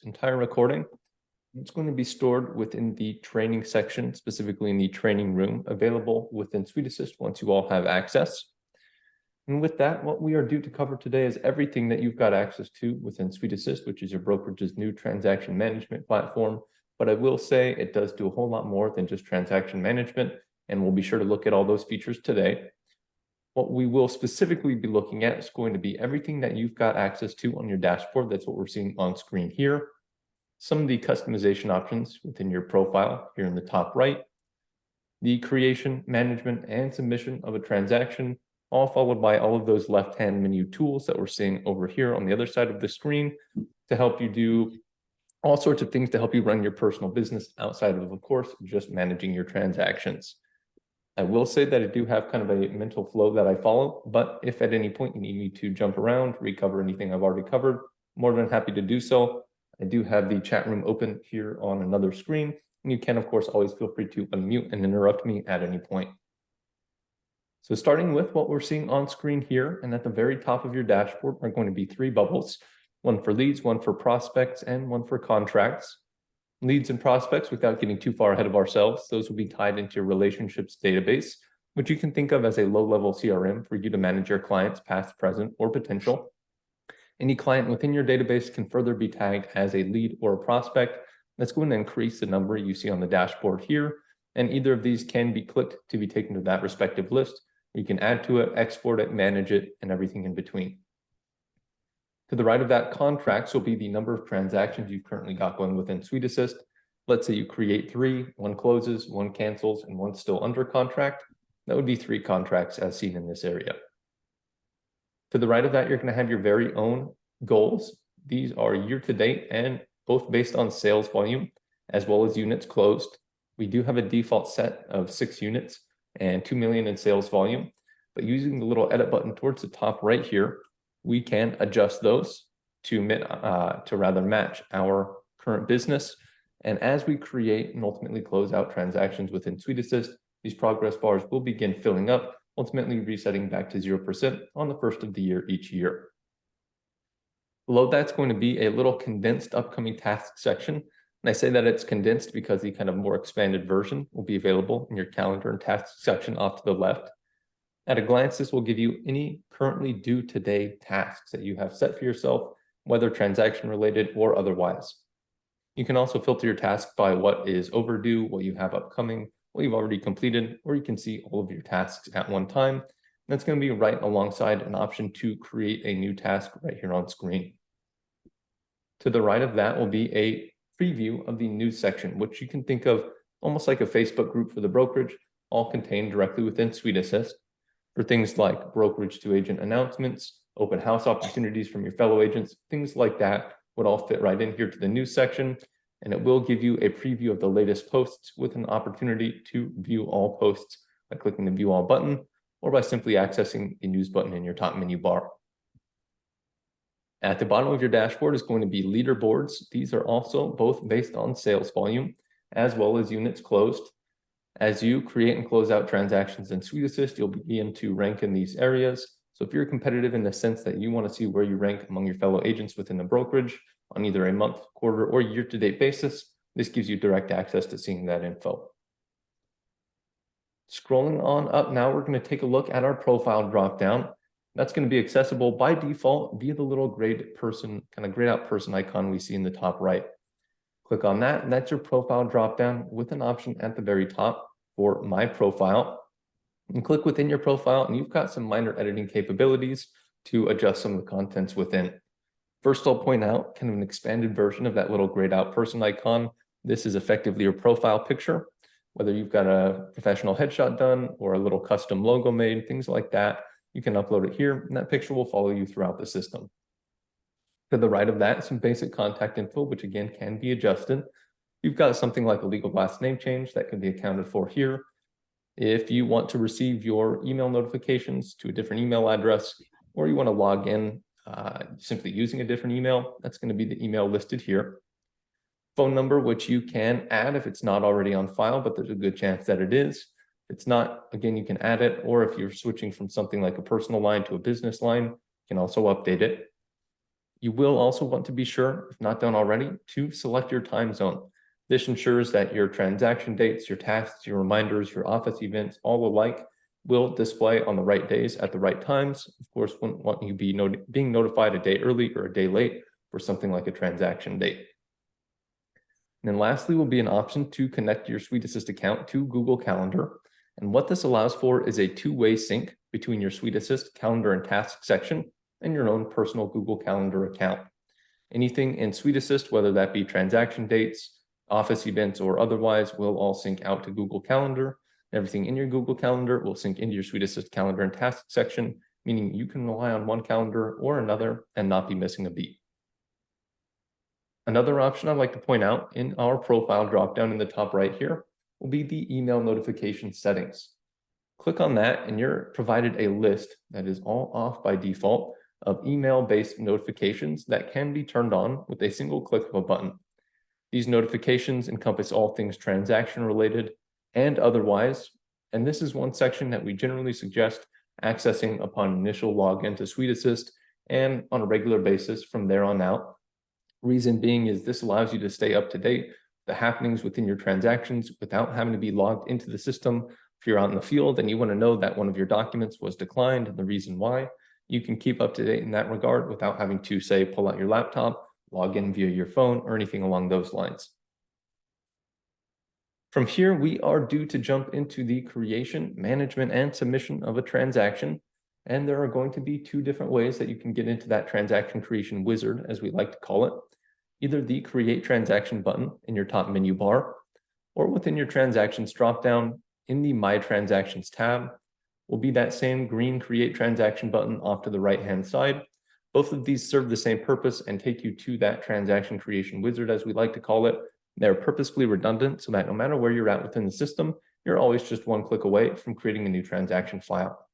entire recording. It's going to be stored within the training section, specifically in the training room, available within SuiteAssist once you all have access. And with that, what we are due to cover today is everything that you've got access to within SuiteAssist, which is your brokerage's new transaction management platform. But I will say it does do a whole lot more than just transaction management, and we'll be sure to look at all those features today. What we will specifically be looking at is going to be everything that you've got access to on your dashboard. That's what we're seeing on screen here. Some of the customization options within your profile here in the top right, the creation, management, and submission of a transaction, all followed by all of those left-hand menu tools that we're seeing over here on the other side of the screen to help you do all sorts of things to help you run your personal business outside of course, just managing your transactions. I will say that I do have kind of a mental flow that I follow, but if at any point you need me to jump around, recover anything I've already covered, more than happy to do so. I do have the chat room open here on another screen, and you can, of course, always feel free to unmute and interrupt me at any point. So starting with what we're seeing on screen here, and at the very top of your dashboard are going to be 3 bubbles, one for leads, one for prospects, and one for contracts. Leads and prospects, without getting too far ahead of ourselves, those will be tied into your relationships database, which you can think of as a low-level CRM for you to manage your clients, past, present, or potential. Any client within your database can further be tagged as a lead or a prospect. That's going to increase the number you see on the dashboard here, and either of these can be clicked to be taken to that respective list. You can add to it, export it, manage it, and everything in between. To the right of that, contracts will be the number of transactions you've currently got going within SuiteAssist. Let's say you create 3, one closes, one cancels, and one's still under contract. That would be 3 contracts as seen in this area. To the right of that, you're going to have your very own goals. These are year to date and both based on sales volume as well as units closed. We do have a default set of 6 units and 2 million in sales volume, but using the little edit button towards the top right here, we can adjust those to rather match our current business. And as we create and ultimately close out transactions within SuiteAssist, these progress bars will begin filling up, ultimately resetting back to 0% on the first of the year each year. Below that's going to be a little condensed upcoming task section. And I say that it's condensed because the kind of more expanded version will be available in your calendar and tasks section off to the left. At a glance, this will give you any currently due today tasks that you have set for yourself, whether transaction related or otherwise. You can also filter your task by what is overdue, what you have upcoming, what you've already completed, or you can see all of your tasks at one time. That's going to be right alongside an option to create a new task right here on screen. To the right of that will be a preview of the news section, which you can think of almost like a Facebook group for the brokerage, all contained directly within SuiteAssist. For things like brokerage to agent announcements, open house opportunities from your fellow agents, things like that would all fit right in here to the news section. And it will give you a preview of the latest posts with an opportunity to view all posts by clicking the view all button or by simply accessing the news button in your top menu bar. At the bottom of your dashboard is going to be leaderboards. These are also both based on sales volume as well as units closed. As you create and close out transactions in SuiteAssist, you'll begin to rank in these areas. So if you're competitive in the sense that you want to see where you rank among your fellow agents within the brokerage on either a month, quarter, or year-to-date basis, this gives you direct access to seeing that info. Scrolling on up now, we're going to take a look at our profile dropdown. That's going to be accessible by default via the little grayed out person icon we see in the top right. Click on that, and that's your profile dropdown with an option at the very top for My Profile. And click within your profile, and you've got some minor editing capabilities to adjust some of the contents within. First, I'll point out kind of an expanded version of that little grayed out person icon. This is effectively your profile picture, whether you've got a professional headshot done or a little custom logo made, things like that. You can upload it here, and that picture will follow you throughout the system. To the right of that, some basic contact info, which again can be adjusted. You've got something like a legal last name change that can be accounted for here. If you want to receive your email notifications to a different email address, or you want to log in simply using a different email, that's going to be the email listed here. Phone number, which you can add if it's not already on file, but there's a good chance that it is. If it's not, again, you can add it, or if you're switching from something like a personal line to a business line, you can also update it. You will also want to be sure, if not done already, to select your time zone. This ensures that your transaction dates, your tasks, your reminders, your office events, all alike will display on the right days at the right times. Of course, wouldn't want you be being notified a day early or a day late for something like a transaction date. And then lastly will be an option to connect your SuiteAssist account to Google Calendar. And what this allows for is a two-way sync between your SuiteAssist calendar and task section and your own personal Google Calendar account. Anything in SuiteAssist, whether that be transaction dates, office events, or otherwise, will all sync out to Google Calendar. Everything in your Google Calendar will sync into your SuiteAssist calendar and task section, meaning you can rely on one calendar or another and not be missing a beat. Another option I'd like to point out in our profile dropdown in the top right here will be the email notification settings. Click on that and you're provided a list that is all off by default of email-based notifications that can be turned on with a single click of a button. These notifications encompass all things transaction related and otherwise, and this is one section that we generally suggest accessing upon initial login to SuiteAssist and on a regular basis from there on out. Reason being is this allows you to stay up to date with the happenings within your transactions without having to be logged into the system. If you're out in the field and you want to know that one of your documents was declined and the reason why, you can keep up to date in that regard without having to, say, pull out your laptop, log in via your phone, or anything along those lines. From here, we are due to jump into the creation, management, and submission of a transaction. And there are going to be two different ways that you can get into that transaction creation wizard, as we like to call it. Either the Create Transaction button in your top menu bar, or within your Transactions dropdown in the My Transactions tab will be that same green Create Transaction button off to the right-hand side. Both of these serve the same purpose and take you to that transaction creation wizard, as we like to call it. They're purposefully redundant so that no matter where you're at within the system, you're always just one click away from creating a new transaction file.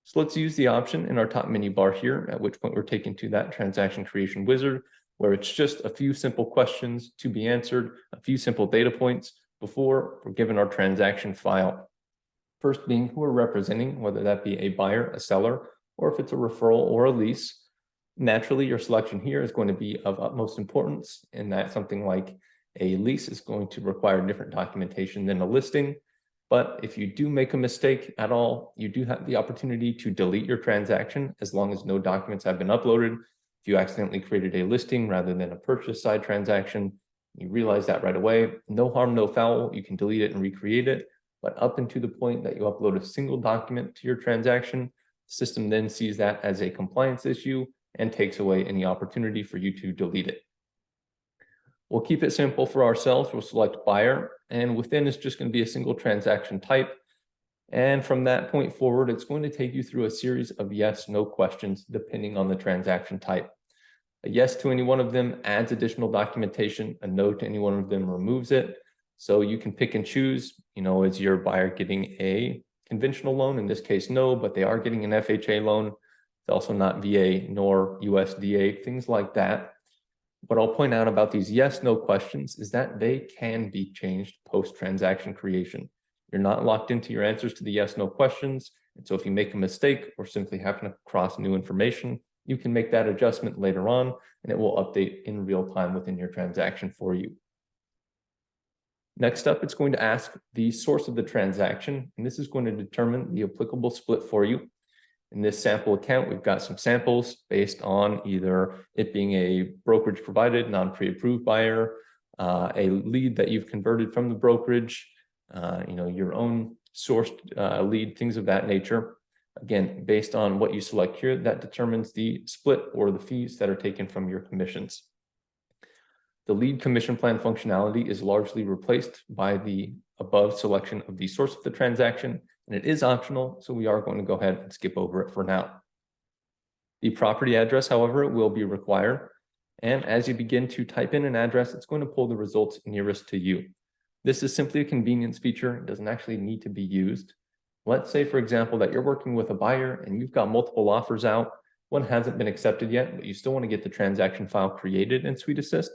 So let's use the option in our top menu bar here, at which point we're taken to that transaction creation wizard, where it's just a few simple questions to be answered, a few simple data points before we're given our transaction file. First being who we're representing, whether that be a buyer, a seller, or if it's a referral or a lease. Naturally, your selection here is going to be of utmost importance in that something like a lease is going to require different documentation than a listing. But if you do make a mistake at all, you do have the opportunity to delete your transaction as long as no documents have been uploaded. If you accidentally created a listing rather than a purchase side transaction, you realize that right away. No harm, no foul. You can delete it and recreate it. But up until the point that you upload a single document to your transaction, the system then sees that as a compliance issue and takes away any opportunity for you to delete it. We'll keep it simple for ourselves. We'll select buyer, and within is just going to be a single transaction type. And from that point forward, it's going to take you through a series of yes, no questions, depending on the transaction type. A yes to any one of them adds additional documentation. A no to any one of them removes it. So you can pick and choose, is your buyer getting a conventional loan? In this case, no, but they are getting an FHA loan. It's also not VA nor USDA, things like that. What I'll point out about these yes, no questions is that they can be changed post-transaction creation. You're not locked into your answers to the yes, no questions. And so if you make a mistake or simply happen to cross new information, you can make that adjustment later on and it will update in real time within your transaction for you. Next up, it's going to ask the source of the transaction, and this is going to determine the applicable split for you. In this sample account, we've got some samples based on either it being a brokerage provided, non-pre-approved buyer, a lead that you've converted from the brokerage, your own sourced lead, things of that nature. Again, based on what you select here, that determines the split or the fees that are taken from your commissions. The lead commission plan functionality is largely replaced by the above selection of the source of the transaction, and it is optional, so we are going to go ahead and skip over it for now. The property address, however, will be required, and as you begin to type in an address, it's going to pull the results nearest to you. This is simply a convenience feature. It doesn't actually need to be used. Let's say, for example, that you're working with a buyer and you've got multiple offers out. One hasn't been accepted yet, but you still want to get the transaction file created in SuiteAssist.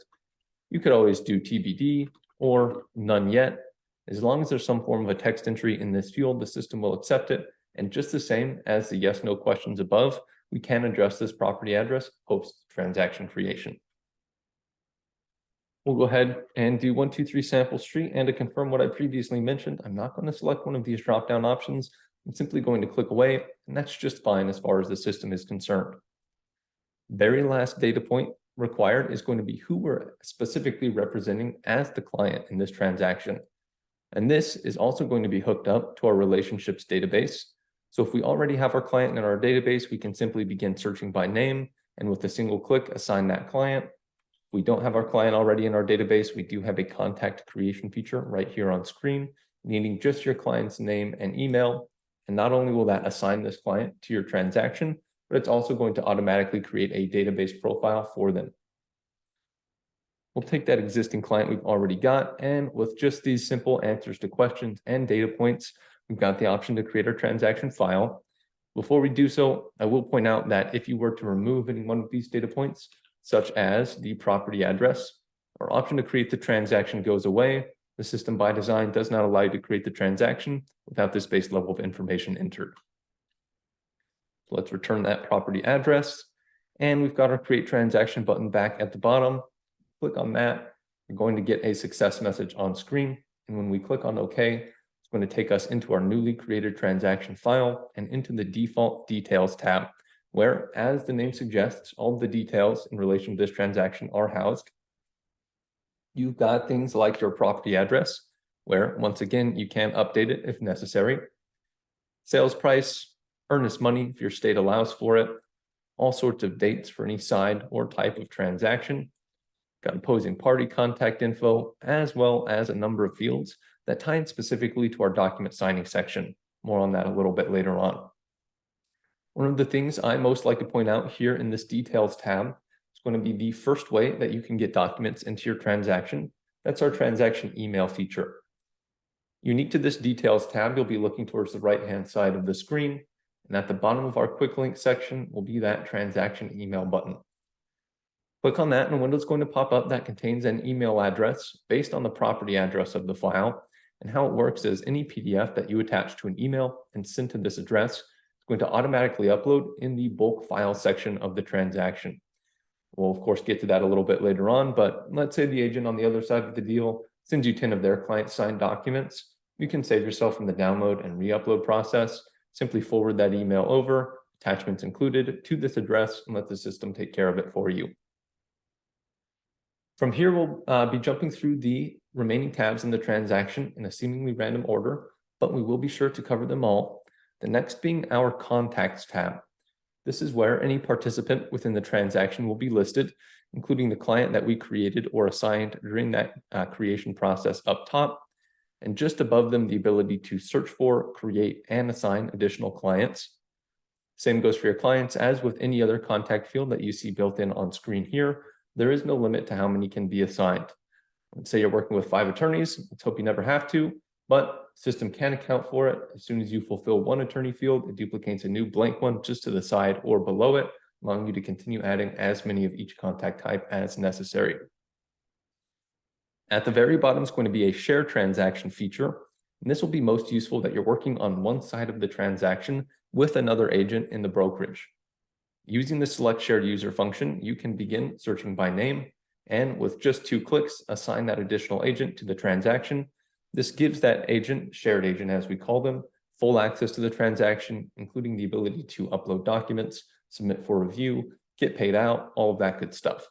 You could always do TBD or none yet. As long as there's some form of a text entry in this field, the system will accept it. And just the same as the yes, no questions above, we can adjust this property address post transaction creation. We'll go ahead and do 123 Sample Street, and to confirm what I previously mentioned, I'm not going to select one of these drop-down options. I'm simply going to click away, and that's just fine as far as the system is concerned. Very last data point required is going to be who we're specifically representing as the client in this transaction. And this is also going to be hooked up to our relationships database. So if we already have our client in our database, we can simply begin searching by name, and with a single click, assign that client. If we don't have our client already in our database, we do have a contact creation feature right here on screen, needing just your client's name and email. And not only will that assign this client to your transaction, but it's also going to automatically create a database profile for them. We'll take that existing client we've already got, and with just these simple answers to questions and data points, we've got the option to create our transaction file. Before we do so, I will point out that if you were to remove any one of these data points, such as the property address, our option to create the transaction goes away. The system by design does not allow you to create the transaction without this base level of information entered. So let's return that property address, and we've got our create transaction button back at the bottom. Click on that, you're going to get a success message on screen. And when we click on OK, it's going to take us into our newly created transaction file and into the default details tab, where, as the name suggests, all of the details in relation to this transaction are housed. You've got things like your property address, where once again, you can update it if necessary. Sales price, earnest money if your state allows for it, all sorts of dates for any side or type of transaction. Got opposing party contact info, as well as a number of fields that tie in specifically to our document signing section. More on that a little bit later on. One of the things I most like to point out here in this details tab is going to be the first way that you can get documents into your transaction. That's our transaction email feature. Unique to this details tab, you'll be looking towards the right-hand side of the screen, and at the bottom of our quick link section will be that transaction email button. Click on that, and a window is going to pop up that contains an email address based on the property address of the file. And how it works is any PDF that you attach to an email and send to this address is going to automatically upload in the bulk file section of the transaction. We'll, of course, get to that a little bit later on, but let's say the agent on the other side of the deal sends you 10 of their client-signed documents. You can save yourself from the download and re-upload process. Simply forward that email over, attachments included, to this address, and let the system take care of it for you. From here, we'll be jumping through the remaining tabs in the transaction in a seemingly random order, but we will be sure to cover them all. The next being our contacts tab. This is where any participant within the transaction will be listed, including the client that we created or assigned during that creation process up top, and just above them, the ability to search for, create, and assign additional clients. Same goes for your clients. As with any other contact field that you see built in on screen here, there is no limit to how many can be assigned. Let's say you're working with 5 attorneys. Let's hope you never have to, but system can account for it. As soon as you fulfill one attorney field, it duplicates a new blank one just to the side or below it, allowing you to continue adding as many of each contact type as necessary. At the very bottom is going to be a share transaction feature, and this will be most useful that you're working on one side of the transaction with another agent in the brokerage. Using the select shared user function, you can begin searching by name, and with just 2 clicks, assign that additional agent to the transaction. This gives that agent, shared agent as we call them, full access to the transaction, including the ability to upload documents, submit for review, get paid out, all of that good stuff.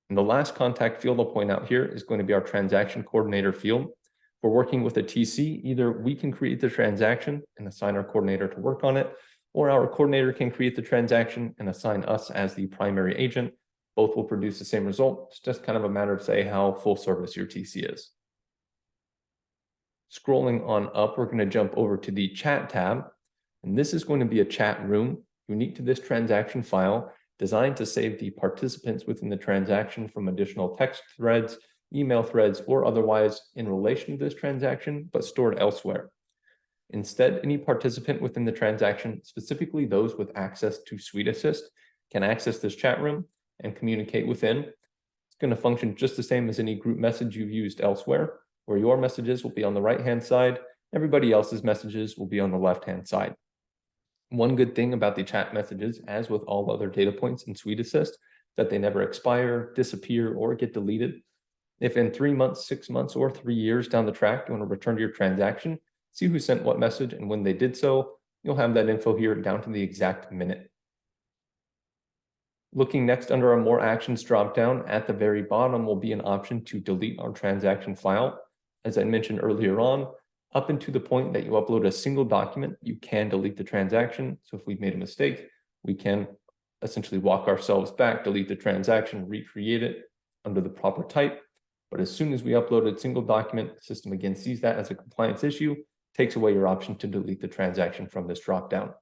And the last contact field I'll point out here is going to be our transaction coordinator field. If we're working with a TC, either we can create the transaction and assign our coordinator to work on it, or our coordinator can create the transaction and assign us as the primary agent. Both will produce the same result. It's just kind of a matter of, say, how full service your TC is. Scrolling on up, we're going to jump over to the chat tab. And this is going to be a chat room unique to this transaction file, designed to save the participants within the transaction from additional text threads, email threads, or otherwise in relation to this transaction, but stored elsewhere. Instead, any participant within the transaction, specifically those with access to SuiteAssist, can access this chat room and communicate within. It's going to function just the same as any group message you've used elsewhere, where your messages will be on the right-hand side, everybody else's messages will be on the left-hand side. One good thing about the chat messages, as with all other data points in SuiteAssist, that they never expire, disappear, or get deleted. If in 3 months, 6 months, or 3 years down the track, you want to return to your transaction, see who sent what message and when they did so, you'll have that info here down to the exact minute. Looking next under our More Actions dropdown, at the very bottom will be an option to delete our transaction file. As I mentioned earlier on, up until the point that you upload a single document, you can delete the transaction. So if we've made a mistake, we can essentially walk ourselves back, delete the transaction, recreate it under the proper type. But as soon as we upload a single document, the system again sees that as a compliance issue, takes away your option to delete the transaction from this dropdown.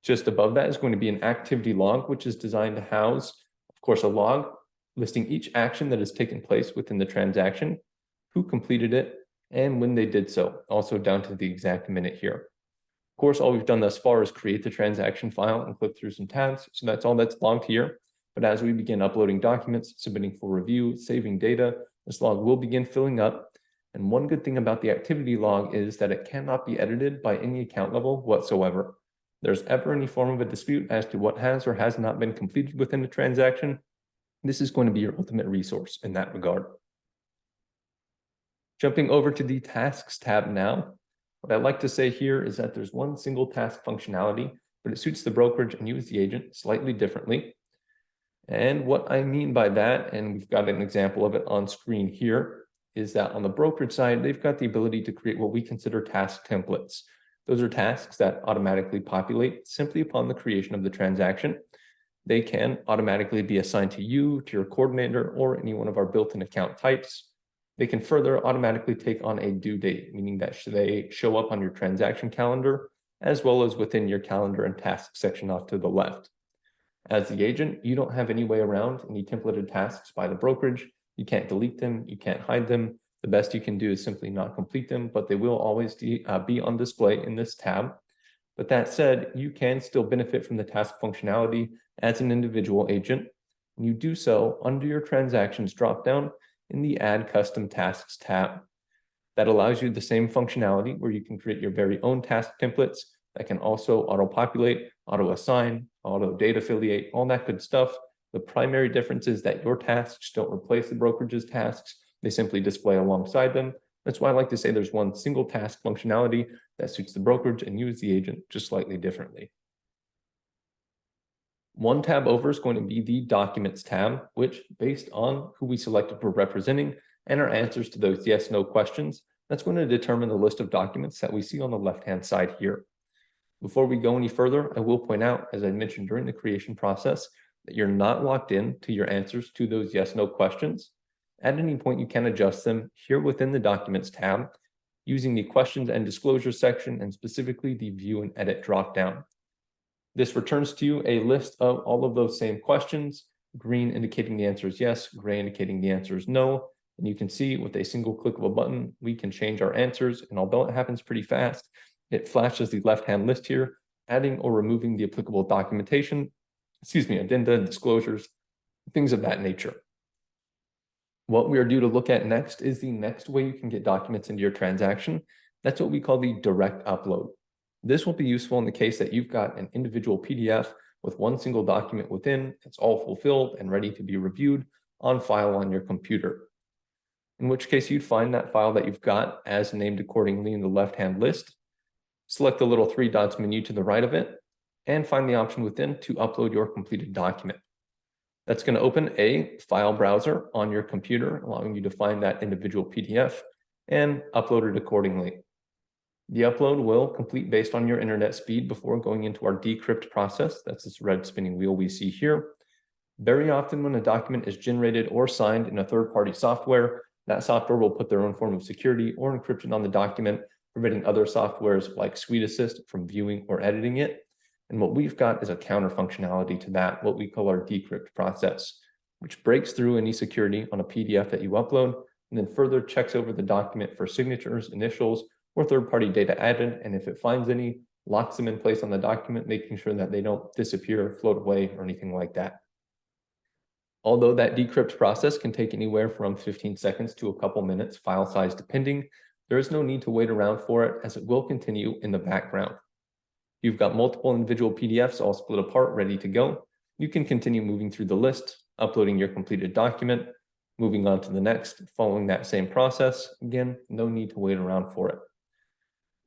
Just above that is going to be an activity log, which is designed to house, of course, a log listing each action that has taken place within the transaction, who completed it, and when they did so, also down to the exact minute here. Of course, all we've done thus far is create the transaction file and click through some tabs. So that's all that's logged here. But as we begin uploading documents, submitting for review, saving data, this log will begin filling up. And one good thing about the activity log is that it cannot be edited by any account level whatsoever. If there's ever any form of a dispute as to what has or has not been completed within the transaction, this is going to be your ultimate resource in that regard. Jumping over to the Tasks tab now, what I'd like to say here is that there's one single task functionality, but it suits the brokerage and you as the agent slightly differently. And what I mean by that, and we've got an example of it on screen here, is that on the brokerage side, they've got the ability to create what we consider task templates. Those are tasks that automatically populate simply upon the creation of the transaction. They can automatically be assigned to you, to your coordinator, or any one of our built-in account types. They can further automatically take on a due date, meaning that they show up on your transaction calendar, as well as within your calendar and task section off to the left. As the agent, you don't have any way around any templated tasks by the brokerage. You can't delete them, you can't hide them. The best you can do is simply not complete them, but they will always be on display in this tab. But that said, you can still benefit from the task functionality as an individual agent, and you do so under your transactions dropdown in the Add Custom Tasks tab. That allows you the same functionality where you can create your very own task templates that can also auto-populate, auto-assign, auto-date affiliate, all that good stuff. The primary difference is that your tasks don't replace the brokerage's tasks. They simply display alongside them. That's why I like to say there's one single task functionality that suits the brokerage and you as the agent just slightly differently. One tab over is going to be the Documents tab, which, based on who we selected for representing and our answers to those yes/no questions, that's going to determine the list of documents that we see on the left-hand side here. Before we go any further, I will point out, as I mentioned during the creation process, that you're not locked in to your answers to those yes/no questions. At any point, you can adjust them here within the Documents tab using the Questions and Disclosures section and specifically the View and Edit dropdown. This returns to you a list of all of those same questions, green indicating the answer is yes, gray indicating the answer is no. And you can see with a single click of a button, we can change our answers. And although it happens pretty fast, it flashes the left-hand list here, adding or removing the applicable documentation, addenda, disclosures, things of that nature. What we are due to look at next is the next way you can get documents into your transaction. That's what we call the direct upload. This will be useful in the case that you've got an individual PDF with one single document within, it's all fulfilled and ready to be reviewed on file on your computer. In which case you'd find that file that you've got as named accordingly in the left-hand list, select the little 3 dots menu to the right of it, and find the option within to upload your completed document. That's going to open a file browser on your computer, allowing you to find that individual PDF and upload it accordingly. The upload will complete based on your internet speed before going into our decrypt process. That's this red spinning wheel we see here. Very often when a document is generated or signed in a third-party software, that software will put their own form of security or encryption on the document, preventing other softwares like SuiteAssist from viewing or editing it. And what we've got is a counter functionality to that, what we call our decrypt process, which breaks through any security on a PDF that you upload, and then further checks over the document for signatures, initials, or third-party data added, and if it finds any, locks them in place on the document, making sure that they don't disappear, float away, or anything like that. Although that decrypt process can take anywhere from 15 seconds to a couple minutes, file size depending, there is no need to wait around for it as it will continue in the background. You've got multiple individual PDFs all split apart, ready to go. You can continue moving through the list, uploading your completed document, moving on to the next, following that same process. Again, no need to wait around for it.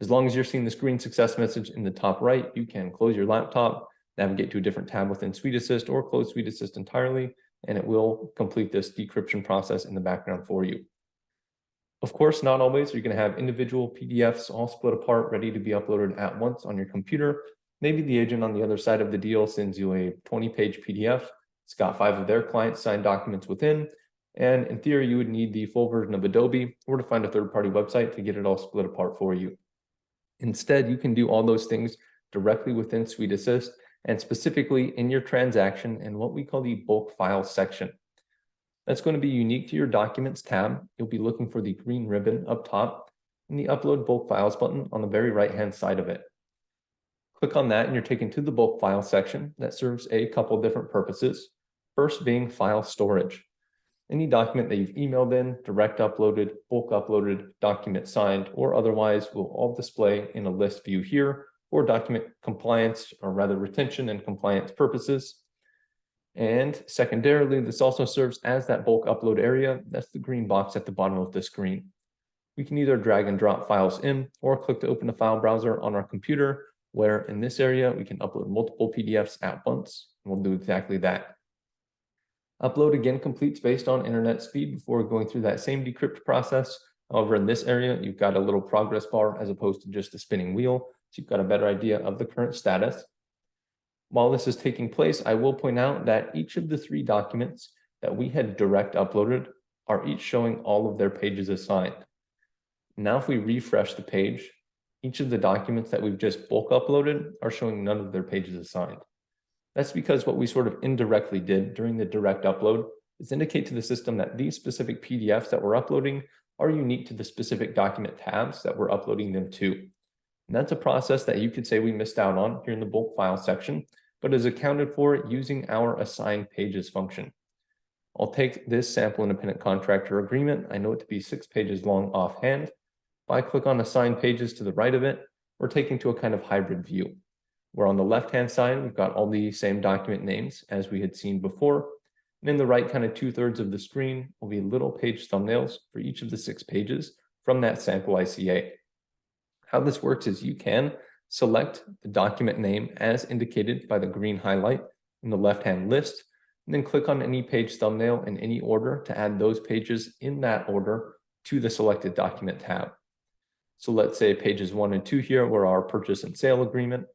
As long as you're seeing this green success message in the top right, you can close your laptop, navigate to a different tab within SuiteAssist, or close SuiteAssist entirely, and it will complete this decryption process in the background for you. Of course, not always. You're going to have individual PDFs all split apart, ready to be uploaded at once on your computer. Maybe the agent on the other side of the deal sends you a 20-page PDF. It's got 5 of their clients' signed documents within. And in theory, you would need the full version of Adobe or to find a third-party website to get it all split apart for you. Instead, you can do all those things directly within SuiteAssist and specifically in your transaction in what we call the bulk file section. That's going to be unique to your Documents tab. You'll be looking for the green ribbon up top and the Upload Bulk Files button on the very right-hand side of it. Click on that and you're taken to the bulk file section that serves a couple different purposes. First being file storage. Any document that you've emailed in, direct uploaded, bulk uploaded, document signed, or otherwise will all display in a list view here for document compliance, or rather retention and compliance purposes. And secondarily, this also serves as that bulk upload area. That's the green box at the bottom of the screen. We can either drag and drop files in or click to open a file browser on our computer, where in this area, we can upload multiple PDFs at once. And we'll do exactly that. Upload again completes based on internet speed before going through that same decrypt process. However, in this area, you've got a little progress bar as opposed to just a spinning wheel. So you've got a better idea of the current status. While this is taking place, I will point out that each of the 3 documents that we had direct uploaded are each showing all of their pages assigned. Now, if we refresh the page, each of the documents that we've just bulk uploaded are showing none of their pages assigned. That's because what we sort of indirectly did during the direct upload is indicate to the system that these specific PDFs that we're uploading are unique to the specific document tabs that we're uploading them to. And that's a process that you could say we missed out on here in the bulk file section, but is accounted for using our assign pages function. I'll take this sample independent contractor agreement. I know it to be 6 pages long offhand. If I click on assign pages to the right of it, we're taken to a kind of hybrid view, where on the left-hand side, we've got all the same document names as we had seen before. And in the right kind of 2/3 of the screen will be little page thumbnails for each of the 6 pages from that sample ICA. How this works is you can select the document name as indicated by the green highlight in the left-hand list, and then click on any page thumbnail in any order to add those pages in that order to the selected document tab. So let's say pages 1 and 2 here were our purchase and sale agreement.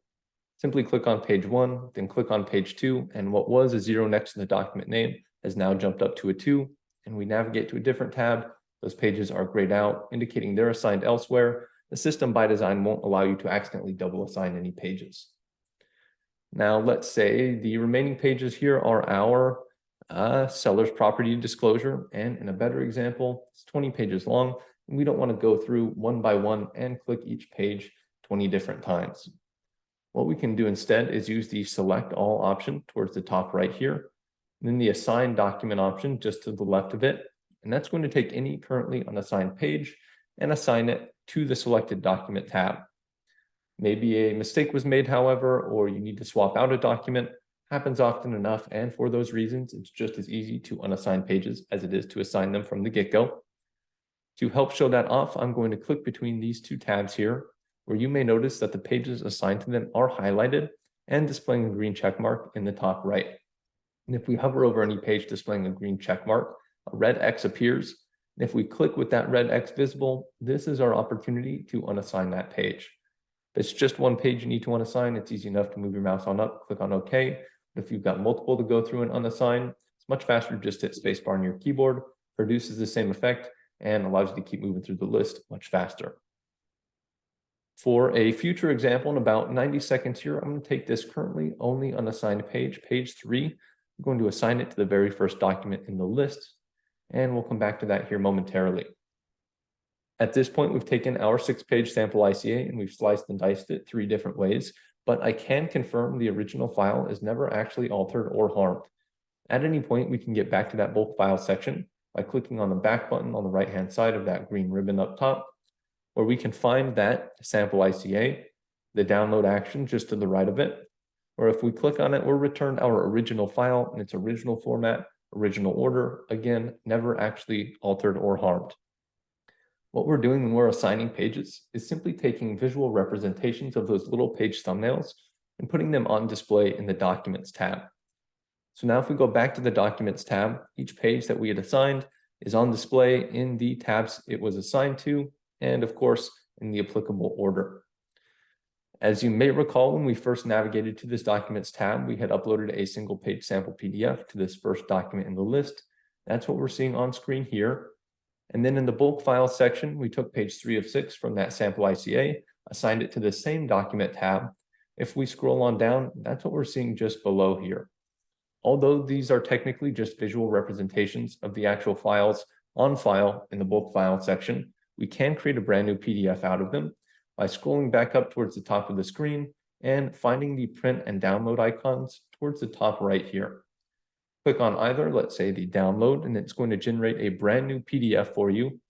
Simply click on page 1, then click on page 2, and what was a 0 next to the document name has now jumped up to a 2, and we navigate to a different tab. Those pages are grayed out, indicating they're assigned elsewhere. The system by design won't allow you to accidentally double assign any pages. Now, let's say the remaining pages here are our seller's property disclosure, and in a better example, it's 20 pages long, and we don't want to go through one by one and click each page 20 different times. What we can do instead is use the select all option towards the top right here, and then the assign document option just to the left of it, and that's going to take any currently unassigned page and assign it to the selected document tab. Maybe a mistake was made, however, or you need to swap out a document. Happens often enough, and for those reasons, it's just as easy to unassign pages as it is to assign them from the get-go. To help show that off, I'm going to click between these 2 tabs here, where you may notice that the pages assigned to them are highlighted and displaying a green check mark in the top right. And if we hover over any page displaying a green check mark, a red X appears. And if we click with that red X visible, this is our opportunity to unassign that page. If it's just one page you need to unassign, it's easy enough to move your mouse on up, click on OK. But if you've got multiple to go through and unassign, it's much faster to just hit spacebar on your keyboard, produces the same effect, and allows you to keep moving through the list much faster. For a future example in about 90 seconds here, I'm going to take this currently only unassigned page, page 3. I'm going to assign it to the very first document in the list, and we'll come back to that here momentarily. At this point, we've taken our 6-page sample ICA and we've sliced and diced it 3 different ways, but I can confirm the original file is never actually altered or harmed. At any point, we can get back to that bulk file section by clicking on the back button on the right-hand side of that green ribbon up top, where we can find that sample ICA. the download action just to the right of it. Or if we click on it, we're returned our original file in its original format, original order, again, never actually altered or harmed. What we're doing when we're assigning pages is simply taking visual representations of those little page thumbnails and putting them on display in the Documents tab. So now if we go back to the Documents tab, each page that we had assigned is on display in the tabs it was assigned to, and of course, in the applicable order. As you may recall, when we first navigated to this Documents tab, we had uploaded a single page sample PDF to this first document in the list. That's what we're seeing on screen here. And then in the bulk file section, we took page 3 of 6 from that sample ICA, assigned it to the same document tab. If we scroll on down, that's what we're seeing just below here. Although these are technically just visual representations of the actual files on file in the bulk file section, we can create a brand new PDF out of them by scrolling back up towards the top of the screen and finding the print and download icons towards the top right here. Click on either, let's say the download, and it's going to generate a brand new PDF for you.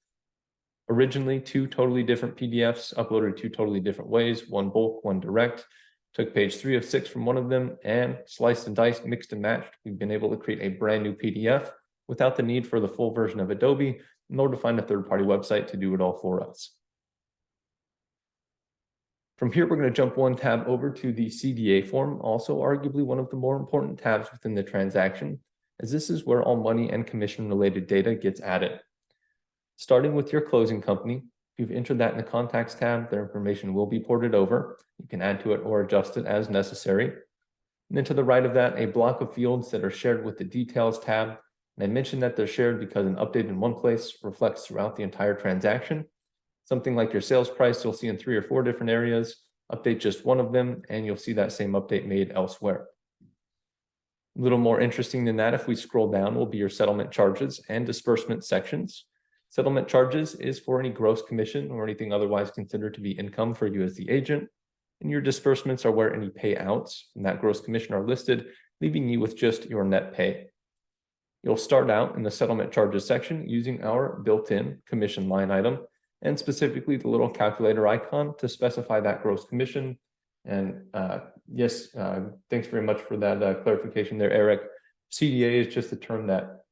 Originally, 2 totally different PDFs uploaded 2 totally different ways, one bulk, one direct. Took page 3 of 6 from one of them and sliced and diced, mixed and matched. We've been able to create a brand new PDF without the need for the full version of Adobe, nor to find a third-party website to do it all for us. From here, we're going to jump one tab over to the CDA form, also arguably one of the more important tabs within the transaction, as this is where all money and commission-related data gets added. Starting with your closing company, if you've entered that in the Contacts tab, their information will be ported over. You can add to it or adjust it as necessary. And then to the right of that, a block of fields that are shared with the Details tab. And I mentioned that they're shared because an update in one place reflects throughout the entire transaction. Something like your sales price, you'll see in 3 or 4 different areas. Update just one of them, and you'll see that same update made elsewhere. A little more interesting than that, if we scroll down, will be your settlement charges and disbursement sections. Settlement charges is for any gross commission or anything otherwise considered to be income for you as the agent. And your disbursements are where any payouts from that gross commission are listed, leaving you with just your net pay. You'll start out in the settlement charges section using our built-in commission line item, and specifically the little calculator icon to specify that gross commission. And yes, thanks very much for that clarification there, Eric. CDA is just the term that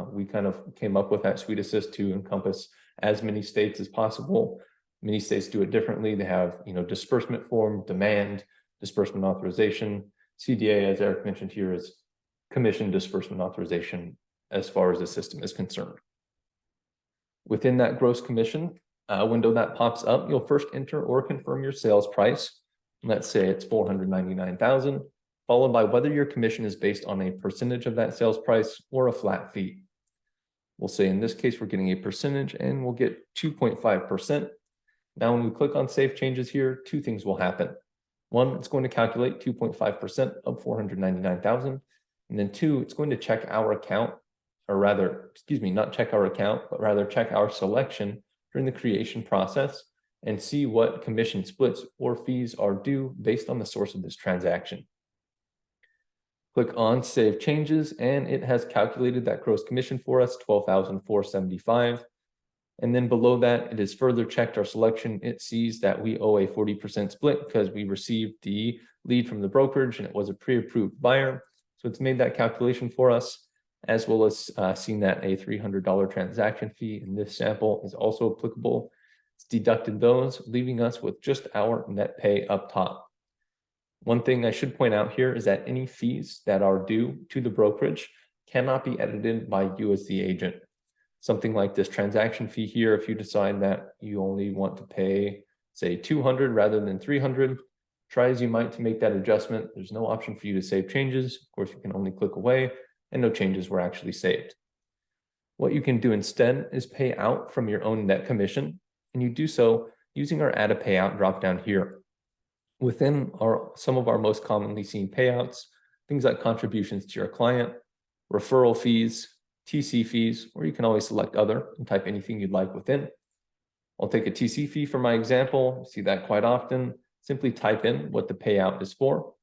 we kind of came up with at SuiteAssist to encompass as many states as possible. Many states do it differently. They have, disbursement form, demand, disbursement authorization. CDA, as Eric mentioned here, is commission disbursement authorization as far as the system is concerned. Within that gross commission window that pops up, you'll first enter or confirm your sales price. Let's say it's $499,000, followed by whether your commission is based on a percentage of that sales price or a flat fee. We'll say in this case, we're getting a percentage and we'll get 2.5%. Now, when we click on Save Changes here, 2 things will happen. 1, it's going to calculate 2.5% of $499,000. And then 2, it's going to check our account, or rather, not check our account, but rather check our selection during the creation process and see what commission splits or fees are due based on the source of this transaction. Click on Save Changes, and it has calculated that gross commission for us, $12,475. And then below that, it has further checked our selection. It sees that we owe a 40% split because we received the lead from the brokerage and it was a pre-approved buyer. So it's made that calculation for us, as well as seen that a $300 transaction fee in this sample is also applicable. It's deducted those, leaving us with just our net pay up top. One thing I should point out here is that any fees that are due to the brokerage cannot be edited by you as the agent. Something like this transaction fee here, if you decide that you only want to pay, say, $200 rather than $300, try as you might to make that adjustment. There's no option for you to save changes. Of course, you can only click away, and no changes were actually saved. What you can do instead is pay out from your own net commission, and you do so using our Add a Payout dropdown here. Within some of our most commonly seen payouts, things like contributions to your client, referral fees, TC fees, or you can always select other and type anything you'd like within. I'll take a TC fee for my example. See that quite often. Simply type in what the payout is for.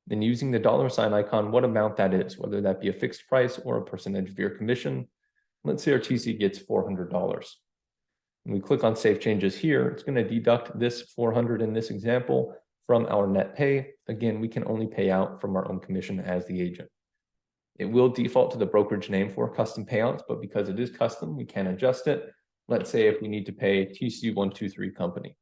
Then using the $ icon, what amount that is, whether that be a fixed price or a percentage of your commission. Let's say our TC gets $400. When we click on Save Changes here, it's going to deduct this 400 in this example from our net pay. Again, we can only pay out from our own commission as the agent. It will default to the brokerage name for custom payouts, but because it is custom, we can adjust it. Let's say if we need to pay TC123 company.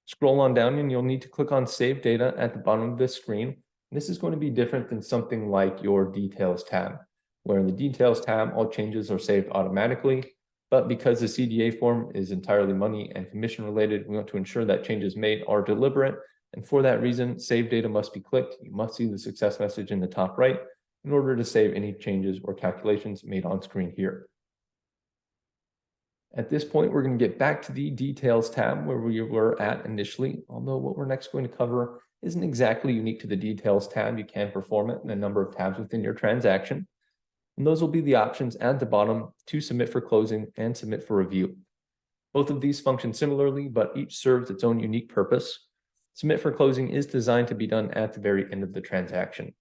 Scroll on down and you'll need to click on Save Data at the bottom of this screen. This is going to be different than something like your Details tab, where in the Details tab, all changes are saved automatically. But because the CDA form is entirely money and commission related, we want to ensure that changes made are deliberate. And for that reason, Save Data must be clicked. You must see the success message in the top right in order to save any changes or calculations made on screen here. At this point, we're going to get back to the Details tab where we were at initially, although what we're next going to cover isn't exactly unique to the Details tab. You can perform it in a number of tabs within your transaction. And those will be the options at the bottom to submit for closing and submit for review. Both of these function similarly, but each serves its own unique purpose. Submit for closing is designed to be done at the very end of the transaction.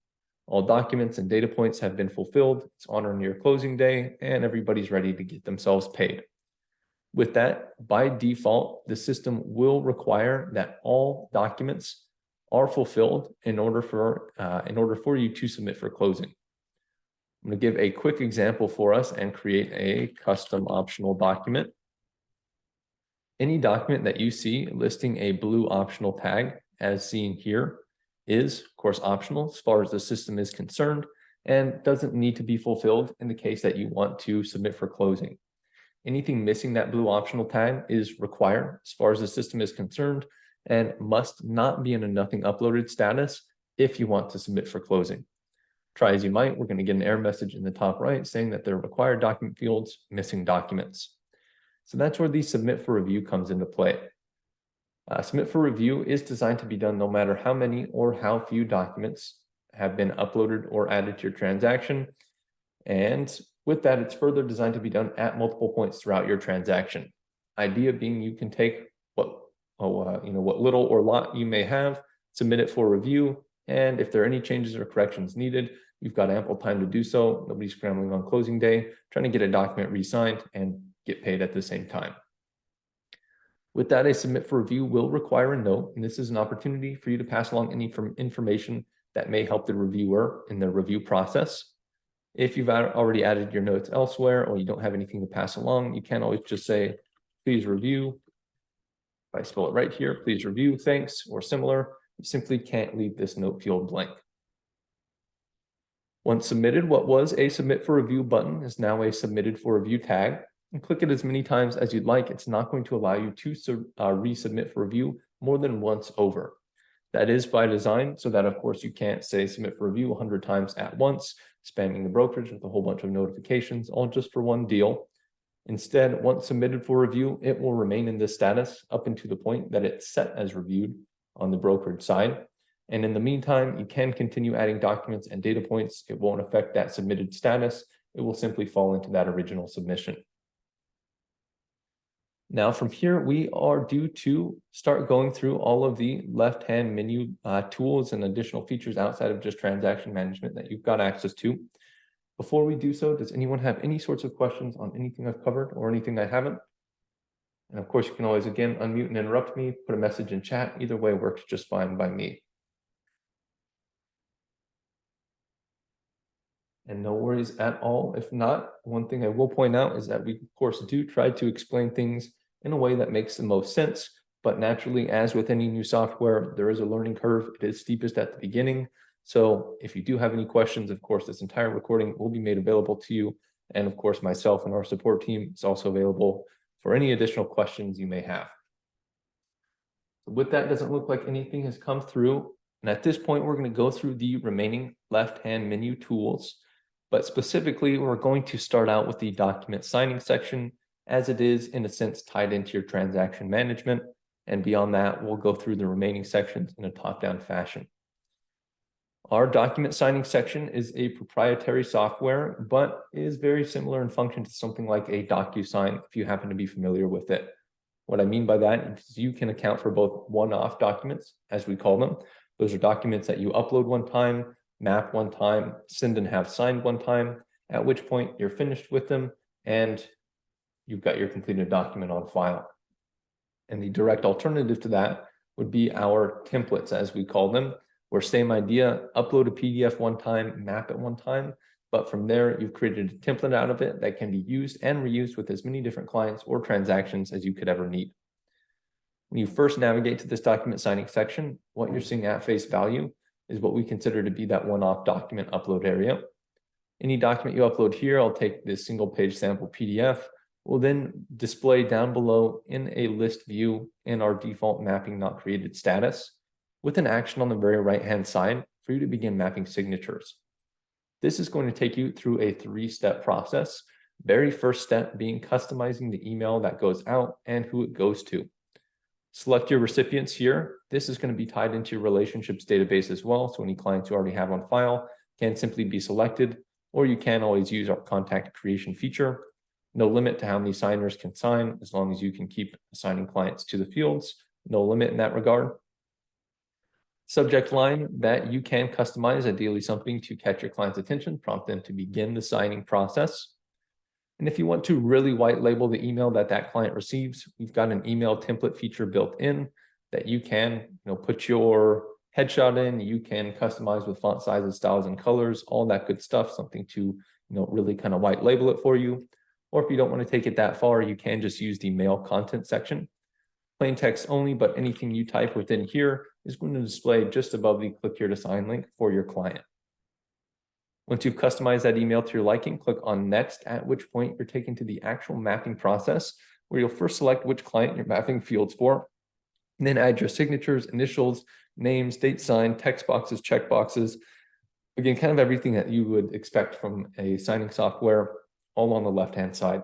All documents and data points have been fulfilled. It's on or near closing day, and everybody's ready to get themselves paid. With that, by default, the system will require that all documents are fulfilled in order for you to submit for closing. I'm going to give a quick example for us and create a custom optional document. Any document that you see listing a blue optional tag, as seen here, is, of course, optional as far as the system is concerned and doesn't need to be fulfilled in the case that you want to submit for closing. Anything missing that blue optional tag is required as far as the system is concerned and must not be in a nothing uploaded status if you want to submit for closing. Try as you might, we're going to get an error message in the top right saying that there are required document fields missing documents. So that's where the submit for review comes into play. Submit for review is designed to be done no matter how many or how few documents have been uploaded or added to your transaction. And with that, it's further designed to be done at multiple points throughout your transaction. Idea being you can take what little or lot you may have, submit it for review, and if there are any changes or corrections needed, you've got ample time to do so. Nobody's scrambling on closing day, trying to get a document re-signed and get paid at the same time. With that, a submit for review will require a note, and this is an opportunity for you to pass along any information that may help the reviewer in their review process. If you've already added your notes elsewhere or you don't have anything to pass along, you can always just say, please review. If I spell it right here, please review, thanks, or similar. You simply can't leave this note field blank. Once submitted, what was a submit for review button is now a submitted for review tag. And click it as many times as you'd like. It's not going to allow you to resubmit for review more than once over. That is by design, so that of course you can't say submit for review 100 times at once, spamming the brokerage with a whole bunch of notifications, all just for one deal. Instead, once submitted for review, it will remain in this status up until the point that it's set as reviewed on the brokerage side. And in the meantime, you can continue adding documents and data points. It won't affect that submitted status. It will simply fall into that original submission. Now from here, we are due to start going through all of the left-hand menu tools and additional features outside of just transaction management that you've got access to. Before we do so, does anyone have any sorts of questions on anything I've covered or anything I haven't? And of course, you can always, again, unmute and interrupt me, put a message in chat. Either way works just fine by me. And no worries at all. If not, one thing I will point out is that we, of course, do try to explain things in a way that makes the most sense. But naturally, as with any new software, there is a learning curve. It is steepest at the beginning. So if you do have any questions, of course, this entire recording will be made available to you. And of course, myself and our support team is also available for any additional questions you may have. With that, doesn't look like anything has come through. And at this point, we're going to go through the remaining left-hand menu tools. But specifically, we're going to start out with the document signing section, as it is, in a sense, tied into your transaction management. And beyond that, we'll go through the remaining sections in a top-down fashion. Our document signing section is a proprietary software, but is very similar in function to something like a DocuSign, if you happen to be familiar with it. What I mean by that is you can account for both one-off documents, as we call them. Those are documents that you upload one time, map one time, send and have signed one time, at which point you're finished with them, and you've got your completed document on file. And the direct alternative to that would be our templates, as we call them, where same idea, upload a PDF one time, map it one time, but from there, you've created a template out of it that can be used and reused with as many different clients or transactions as you could ever need. When you first navigate to this document signing section, what you're seeing at face value is what we consider to be that one-off document upload area. Any document you upload here, I'll take this single page sample PDF, will then display down below in a list view in our default mapping not created status with an action on the very right-hand side for you to begin mapping signatures. This is going to take you through a 3-step process. Very first step being customizing the email that goes out and who it goes to. Select your recipients here. This is going to be tied into your relationships database as well. So any clients you already have on file can simply be selected, or you can always use our contact creation feature. No limit to how many signers can sign, as long as you can keep assigning clients to the fields. No limit in that regard. Subject line that you can customize, ideally something to catch your client's attention, prompt them to begin the signing process. And if you want to really white label the email that client receives, we've got an email template feature built in that you can put your headshot in, you can customize with font sizes, styles, and colors, all that good stuff, something to really kind of white label it for you. Or if you don't want to take it that far, you can just use the mail content section. Plain text only, but anything you type within here is going to display just above the click here to sign link for your client. Once you've customized that email to your liking, click on next, at which point you're taken to the actual mapping process, where you'll first select which client you're mapping fields for, and then add your signatures, initials, names, date signed, text boxes, check boxes. Again, kind of everything that you would expect from a signing software, all on the left-hand side.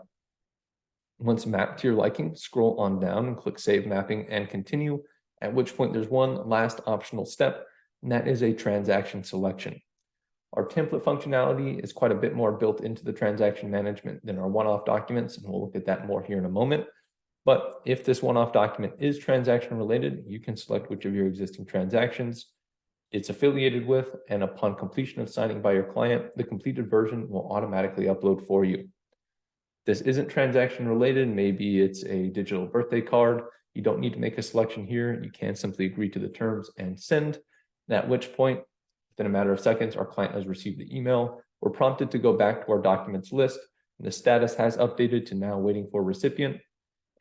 Once mapped to your liking, scroll on down and click Save Mapping and Continue, at which point there's one last optional step, and that is a transaction selection. Our template functionality is quite a bit more built into the transaction management than our one-off documents, and we'll look at that more here in a moment. But if this one-off document is transaction related, you can select which of your existing transactions it's affiliated with, and upon completion of signing by your client, the completed version will automatically upload for you. This isn't transaction related, maybe it's a digital birthday card. You don't need to make a selection here. You can simply agree to the terms and send, at which point, within a matter of seconds, our client has received the email. We're prompted to go back to our documents list, and the status has updated to now waiting for recipient.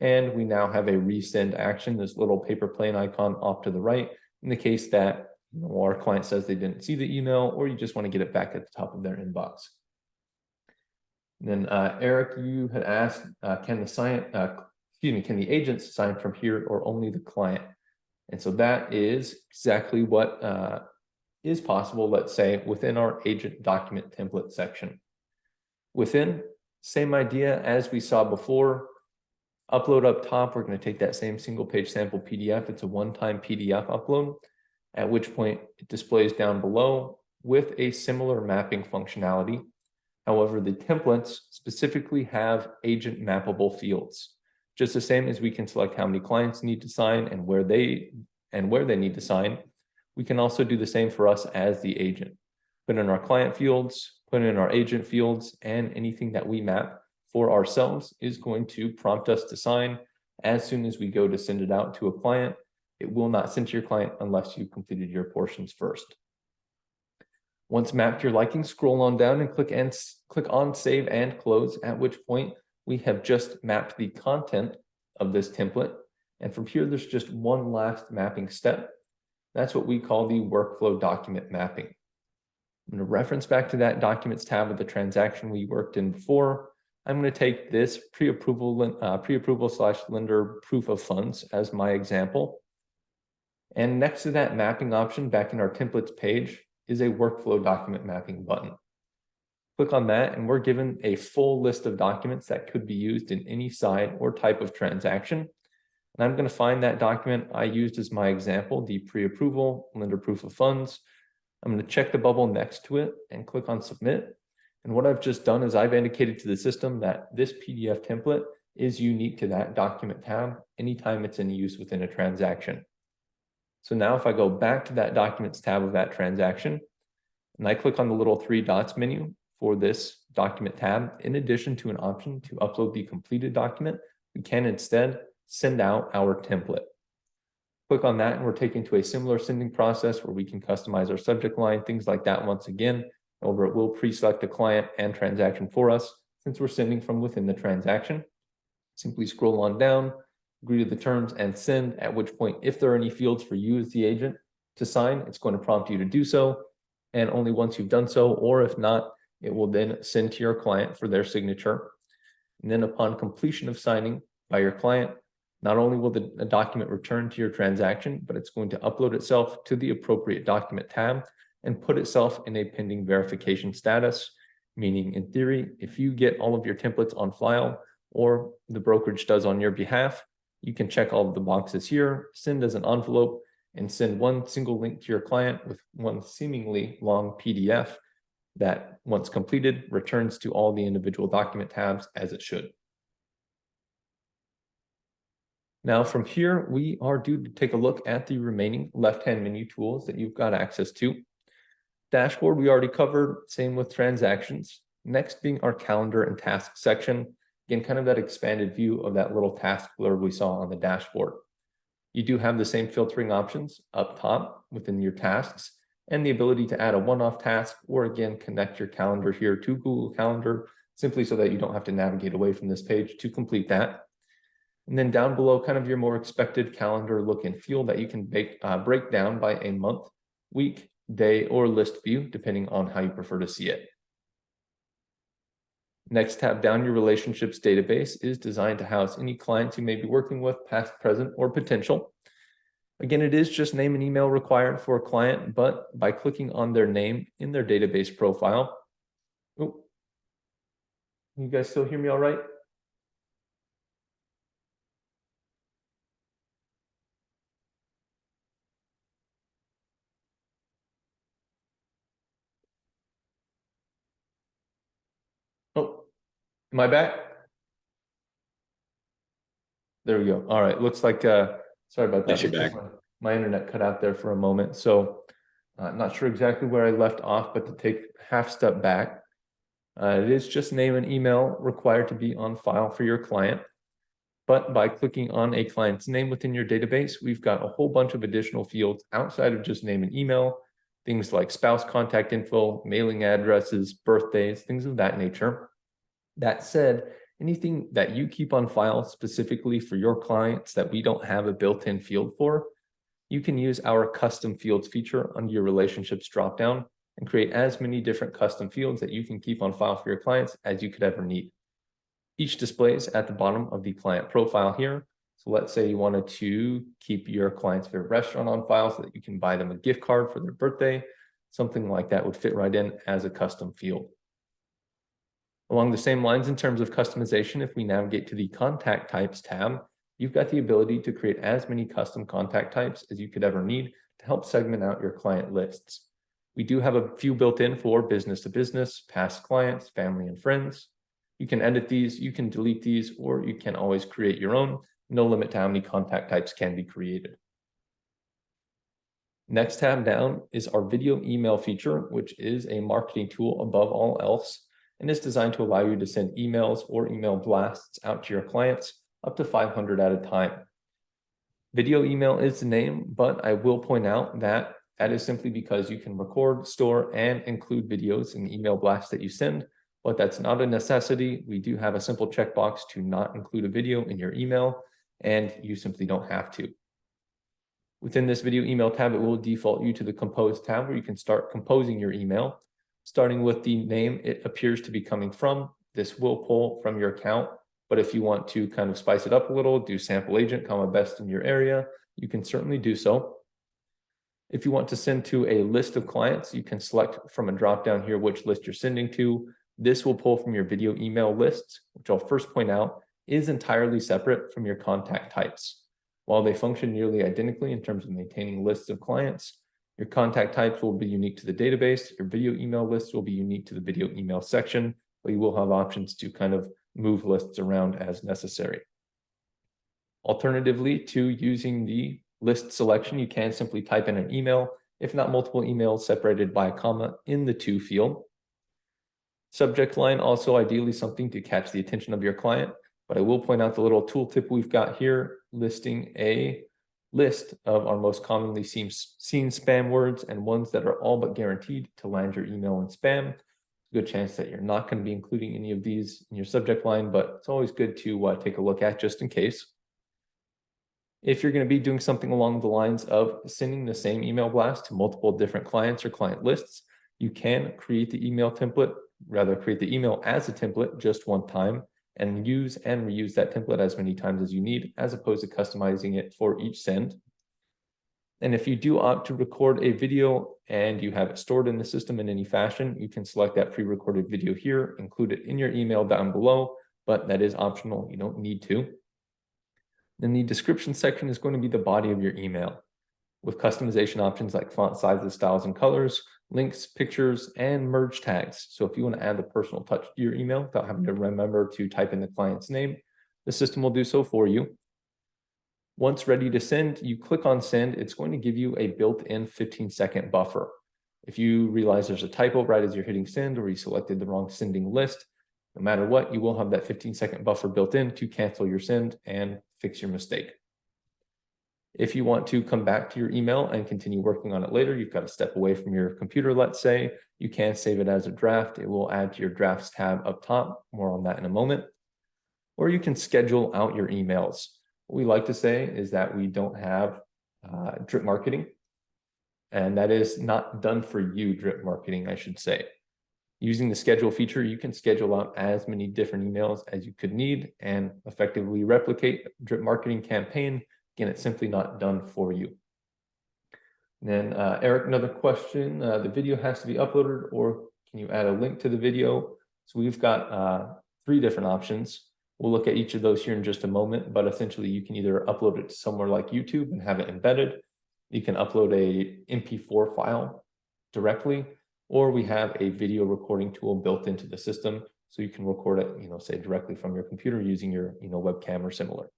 And we now have a resend action, this little paper plane icon off to the right, in the case that our client says they didn't see the email, or you just want to get it back at the top of their inbox. And then Eric, you had asked, can the agents sign from here or only the client? And so that is exactly what is possible, let's say, within our agent document template section. Within, same idea as we saw before, upload up top, we're going to take that same single page sample PDF. It's a one-time PDF upload, at which point it displays down below with a similar mapping functionality. However, the templates specifically have agent mappable fields. Just the same as we can select how many clients need to sign and where they need to sign, we can also do the same for us as the agent. Put in our client fields, put in our agent fields, and anything that we map for ourselves is going to prompt us to sign as soon as we go to send it out to a client. It will not send to your client unless you've completed your portions first. Once mapped to your liking, scroll on down and click on Save and Close, at which point we have just mapped the content of this template. And from here, there's just one last mapping step. That's what we call the workflow document mapping. I'm going to reference back to that documents tab of the transaction we worked in before. I'm going to take this pre-approval slash lender proof of funds as my example. And next to that mapping option back in our templates page is a workflow document mapping button. Click on that and we're given a full list of documents that could be used in any side or type of transaction. And I'm going to find that document I used as my example, the pre-approval lender proof of funds. I'm going to check the bubble next to it and click on submit. And what I've just done is I've indicated to the system that this PDF template is unique to that document tab anytime it's in use within a transaction. So now if I go back to that documents tab of that transaction, and I click on the little 3 dots menu for this document tab, in addition to an option to upload the completed document, we can instead send out our template. Click on that and we're taken to a similar sending process where we can customize our subject line, things like that. Once again, however, it will pre-select the client and transaction for us since we're sending from within the transaction. Simply scroll on down, agree to the terms and send, at which point, if there are any fields for you as the agent to sign, it's going to prompt you to do so. And only once you've done so, or if not, it will then send to your client for their signature. And then upon completion of signing by your client, not only will the document return to your transaction, but it's going to upload itself to the appropriate document tab and put itself in a pending verification status, meaning in theory, if you get all of your templates on file or the brokerage does on your behalf, you can check all of the boxes here, send as an envelope, and send one single link to your client with one seemingly long PDF that, once completed, returns to all the individual document tabs as it should. Now from here, we are due to take a look at the remaining left-hand menu tools that you've got access to. Dashboard, we already covered, same with transactions. Next being our calendar and task section. Again, kind of that expanded view of that little task blurb we saw on the dashboard. You do have the same filtering options up top within your tasks and the ability to add a one-off task or again, connect your calendar here to Google Calendar simply so that you don't have to navigate away from this page to complete that. And then down below, kind of your more expected calendar look and feel that you can break down by a month, week, day, or list view, depending on how you prefer to see it. Next tab down, your relationships database is designed to house any clients you may be working with, past, present, or potential. Again, it is just name and email required for a client, but by clicking on their name in their database profile. Oh, you guys still hear me all right? Oh, am I back? There we go. All right. Looks like, sorry about that. Yes, you're back. My internet cut out there for a moment. So not sure exactly where I left off, but to take half step back, it is just name and email required to be on file for your client. But by clicking on a client's name within your database, we've got a whole bunch of additional fields outside of just name and email, things like spouse contact info, mailing addresses, birthdays, things of that nature. That said, anything that you keep on file specifically for your clients that we don't have a built-in field for, you can use our custom fields feature under your relationships dropdown and create as many different custom fields that you can keep on file for your clients as you could ever need. Each displays at the bottom of the client profile here. So let's say you wanted to keep your client's favorite restaurant on file so that you can buy them a gift card for their birthday. Something like that would fit right in as a custom field. Along the same lines in terms of customization, if we navigate to the contact types tab, you've got the ability to create as many custom contact types as you could ever need to help segment out your client lists. We do have a few built in for business to business, past clients, family and friends. You can edit these, you can delete these, or you can always create your own. No limit to how many contact types can be created. Next tab down is our video email feature, which is a marketing tool above all else, and is designed to allow you to send emails or email blasts out to your clients up to 500 at a time. Video email is the name, but I will point out that that is simply because you can record, store, and include videos in the email blast that you send, but that's not a necessity. We do have a simple checkbox to not include a video in your email, and you simply don't have to. Within this video email tab, it will default you to the Compose tab where you can start composing your email. Starting with the name it appears to be coming from, this will pull from your account, but if you want to kind of spice it up a little, do sample agent, comma best in your area, you can certainly do so. If you want to send to a list of clients, you can select from a drop down here which list you're sending to. This will pull from your video email lists, which I'll first point out is entirely separate from your contact types. While they function nearly identically in terms of maintaining lists of clients, your contact types will be unique to the database. Your video email lists will be unique to the video email section, but you will have options to kind of move lists around as necessary. Alternatively to using the list selection, you can simply type in an email, if not multiple emails separated by a comma in the to field. Subject line, also ideally something to catch the attention of your client, but I will point out the little tooltip we've got here, listing a list of our most commonly seen spam words and ones that are all but guaranteed to land your email in spam. Good chance that you're not going to be including any of these in your subject line, but it's always good to take a look at just in case. If you're going to be doing something along the lines of sending the same email blast to multiple different clients or client lists, you can create the email as a template just one time and use and reuse that template as many times as you need, as opposed to customizing it for each send. And if you do opt to record a video and you have it stored in the system in any fashion, you can select that pre-recorded video here, include it in your email down below, but that is optional. You don't need to. Then the description section is going to be the body of your email with customization options like font sizes, styles, and colors, links, pictures, and merge tags. So if you want to add the personal touch to your email without having to remember to type in the client's name, the system will do so for you. Once ready to send, you click on send. It's going to give you a built-in 15-second buffer. If you realize there's a typo right as you're hitting send or you selected the wrong sending list, no matter what, you will have that 15-second buffer built in to cancel your send and fix your mistake. If you want to come back to your email and continue working on it later, you've got to step away from your computer, let's say, you can save it as a draft. It will add to your drafts tab up top. More on that in a moment. Or you can schedule out your emails. What we like to say is that we don't have drip marketing, and that is not done for you drip marketing, I should say. Using the schedule feature, you can schedule out as many different emails as you could need and effectively replicate a drip marketing campaign. Again, it's simply not done for you. And then Eric, another question, the video has to be uploaded or can you add a link to the video? So we've got 3 different options. We'll look at each of those here in just a moment, but essentially you can either upload it to somewhere like YouTube and have it embedded. You can upload a MP4 file directly, or we have a video recording tool built into the system. So you can record it, say directly from your computer using your, webcam or similar.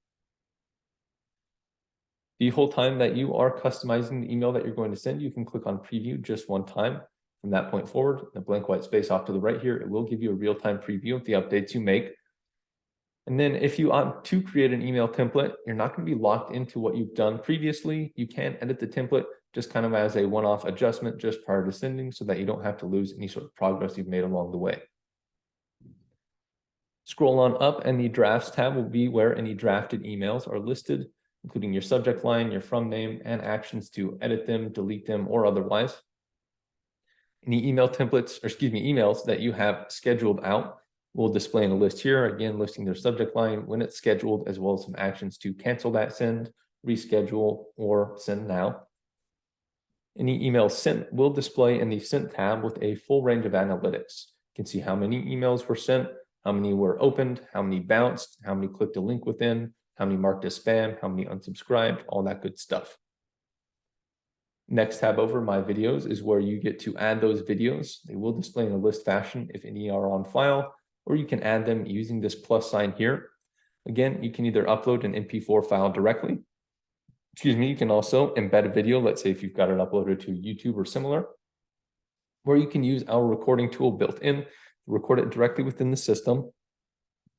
The whole time that you are customizing the email that you're going to send, you can click on preview just one time. From that point forward, the blank white space off to the right here, it will give you a real-time preview of the updates you make. And then if you opt to create an email template, you're not going to be locked into what you've done previously. You can edit the template just kind of as a one-off adjustment just prior to sending so that you don't have to lose any sort of progress you've made along the way. Scroll on up and the drafts tab will be where any drafted emails are listed, including your subject line, your from name, and actions to edit them, delete them, or otherwise. Any email templates, or emails that you have scheduled out will display in a list here, again, listing their subject line, when it's scheduled, as well as some actions to cancel that send, reschedule, or send now. Any emails sent will display in the Sent tab with a full range of analytics. You can see how many emails were sent, how many were opened, how many bounced, how many clicked a link within, how many marked as spam, how many unsubscribed, all that good stuff. Next tab over, My Videos, is where you get to add those videos. They will display in a list fashion if any are on file, or you can add them using this plus sign here. Again, you can either upload an MP4 file directly. You can also embed a video, let's say if you've got it uploaded to YouTube or similar, or you can use our recording tool built in, record it directly within the system.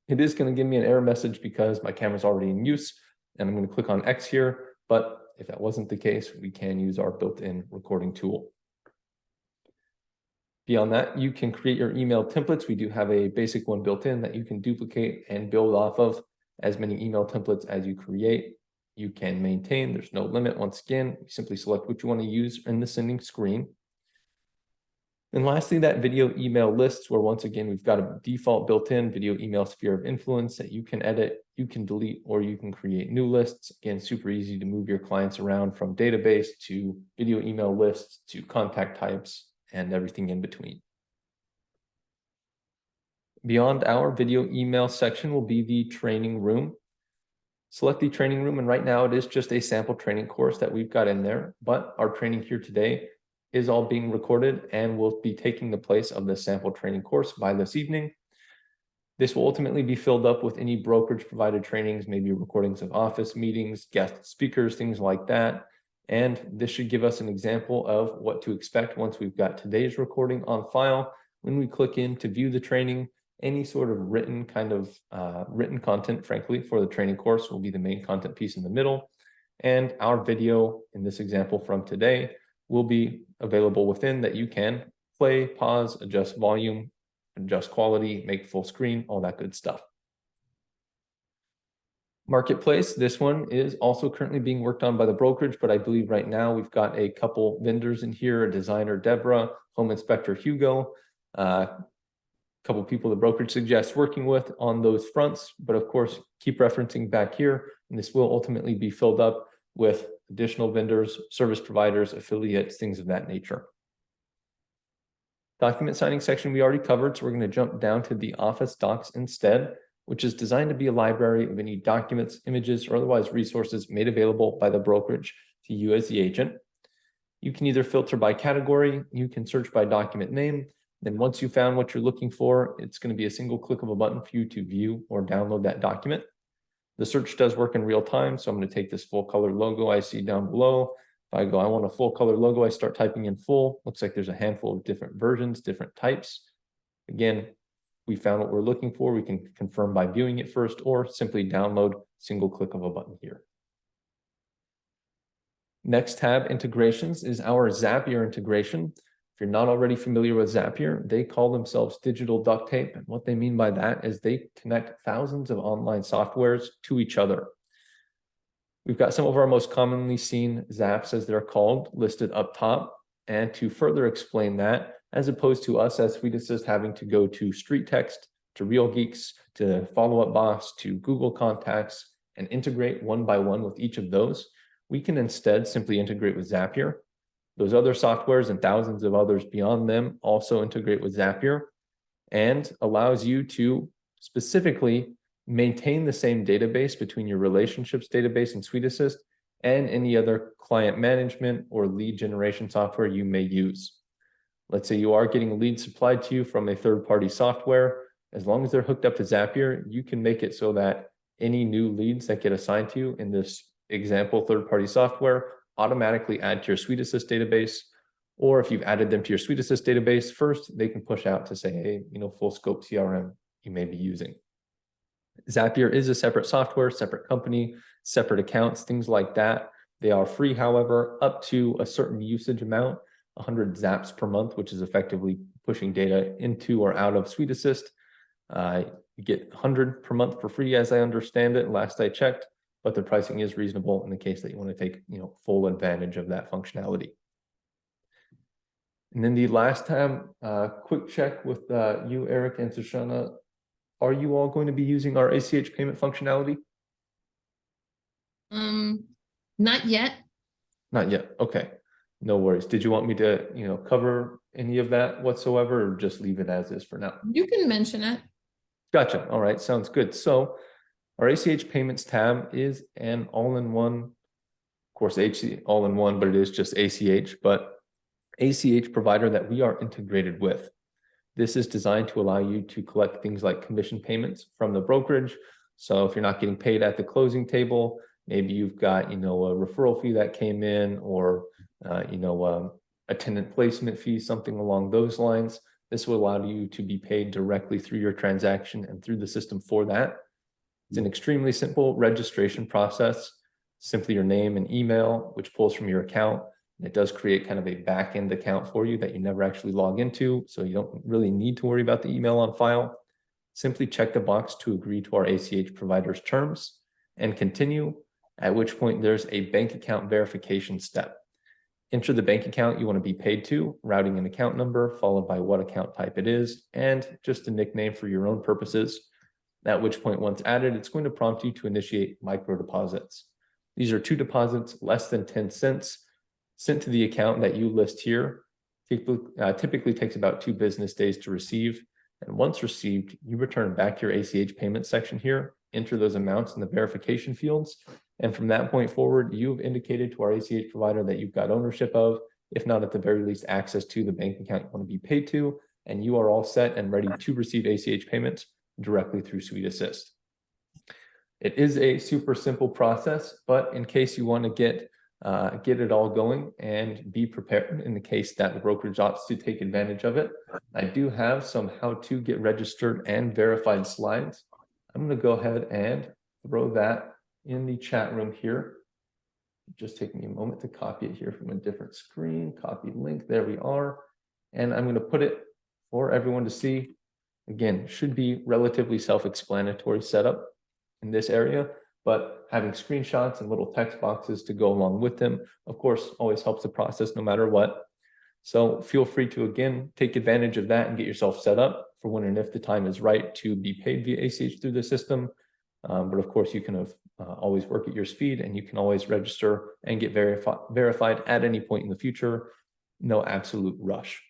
It is going to give me an error message because my camera's already in use, and I'm going to click on X here, but if that wasn't the case, we can use our built-in recording tool. Beyond that, you can create your email templates. We do have a basic one built in that you can duplicate and build off of. As many email templates as you create, you can maintain. There's no limit. Once again, you simply select what you want to use in the sending screen. And lastly, that video email lists, where once again, we've got a default built-in video email sphere of influence that you can edit, you can delete, or you can create new lists. Again, super easy to move your clients around from database to video email lists to contact types and everything in between. Beyond our video email section will be the training room. Select the training room, and right now it is just a sample training course that we've got in there, but our training here today is all being recorded and will be taking the place of the sample training course by this evening. This will ultimately be filled up with any brokerage provided trainings, maybe recordings of office meetings, guest speakers, things like that. And this should give us an example of what to expect once we've got today's recording on file. when we click in to view the training, any sort of written content, frankly, for the training course will be the main content piece in the middle. And our video in this example from today will be available within that you can play, pause, adjust volume, adjust quality, make full screen, all that good stuff. Marketplace, this one is also currently being worked on by the brokerage, but I believe right now we've got a couple vendors in here, a designer, Deborah, home inspector, Hugo, couple people the brokerage suggests working with on those fronts, but of course, keep referencing back here, and this will ultimately be filled up with additional vendors, service providers, affiliates, things of that nature. Document signing section we already covered, so we're going to jump down to the Office Docs instead, which is designed to be a library of any documents, images, or otherwise resources made available by the brokerage to you as the agent. You can either filter by category, you can search by document name. Then once you found what you're looking for, it's going to be a single click of a button for you to view or download that document. The search does work in real time, so I'm going to take this full color logo I see down below. If I go, I want a full color logo, I start typing in full. Looks like there's a handful of different versions, different types. Again, we found what we're looking for. We can confirm by viewing it first or simply download, single click of a button here. Next tab, integrations, is our Zapier integration. If you're not already familiar with Zapier, they call themselves digital duct tape. And what they mean by that is they connect thousands of online softwares to each other. We've got some of our most commonly seen Zaps, as they're called, listed up top. And to further explain that, as opposed to us as SuiteAssist having to go to StreetText, to RealGeeks, to Follow Up Box, to Google Contacts, and integrate one by one with each of those, we can instead simply integrate with Zapier. Those other softwares and thousands of others beyond them also integrate with Zapier and allows you to specifically maintain the same database between your relationships database and SuiteAssist and any other client management or lead generation software you may use. Let's say you are getting leads supplied to you from a third-party software. As long as they're hooked up to Zapier, you can make it so that any new leads that get assigned to you in this example third-party software automatically add to your SuiteAssist database, or if you've added them to your SuiteAssist database first, they can push out to say, hey, full scope CRM you may be using. Zapier is a separate software, separate company, separate accounts, things like that. They are free, however, up to a certain usage amount, 100 Zaps per month, which is effectively pushing data into or out of SuiteAssist. You get 100 per month for free, as I understand it, last I checked. But the pricing is reasonable in the case that you want to take full advantage of that functionality. And then the last tab, quick check with you, Eric and Sushana. Are you all going to be using our ACH payment functionality? Not yet. Not yet. Okay, no worries. Did you want me to cover any of that whatsoever, or just leave it as is for now? You can mention it. Gotcha. All right, sounds good. So our ACH payments tab is an all-in-one, of course, all-in-one, but it is just ACH, but ACH provider that we are integrated with. This is designed to allow you to collect things like commission payments from the brokerage. So if you're not getting paid at the closing table, maybe you've got, a referral fee that came in, or, a tenant placement fee, something along those lines. This will allow you to be paid directly through your transaction and through the system for that. It's an extremely simple registration process, simply your name and email, which pulls from your account. It does create kind of a back-end account for you that you never actually log into, so you don't really need to worry about the email on file. Simply check the box to agree to our ACH provider's terms and continue, at which point there's a bank account verification step. Enter the bank account you want to be paid to, routing an account number, followed by what account type it is, and just a nickname for your own purposes. At which point, once added, it's going to prompt you to initiate micro deposits. These are 2 deposits less than 10 cents sent to the account that you list here. Typically takes about 2 business days to receive. And once received, you return back your ACH payment section here, enter those amounts in the verification fields. And from that point forward, you've indicated to our ACH provider that you've got ownership of, if not at the very least, access to the bank account you want to be paid to, and you are all set and ready to receive ACH payments directly through SuiteAssist. It is a super simple process, but in case you want to get get it all going and be prepared in the case that the brokerage opts to take advantage of it. I do have some how to get registered and verified slides. I'm going to go ahead and throw that in the chat room here. Just take me a moment to copy it here from a different screen. Copy link. There we are. And I'm going to put it for everyone to see. Again, should be relatively self-explanatory setup in this area, but having screenshots and little text boxes to go along with them, of course, always helps the process no matter what. So feel free to, again, take advantage of that and get yourself set up for when and if the time is right to be paid via ACH through the system. But of course, you can always work at your speed, and you can always register and get verified at any point in the future. No absolute rush.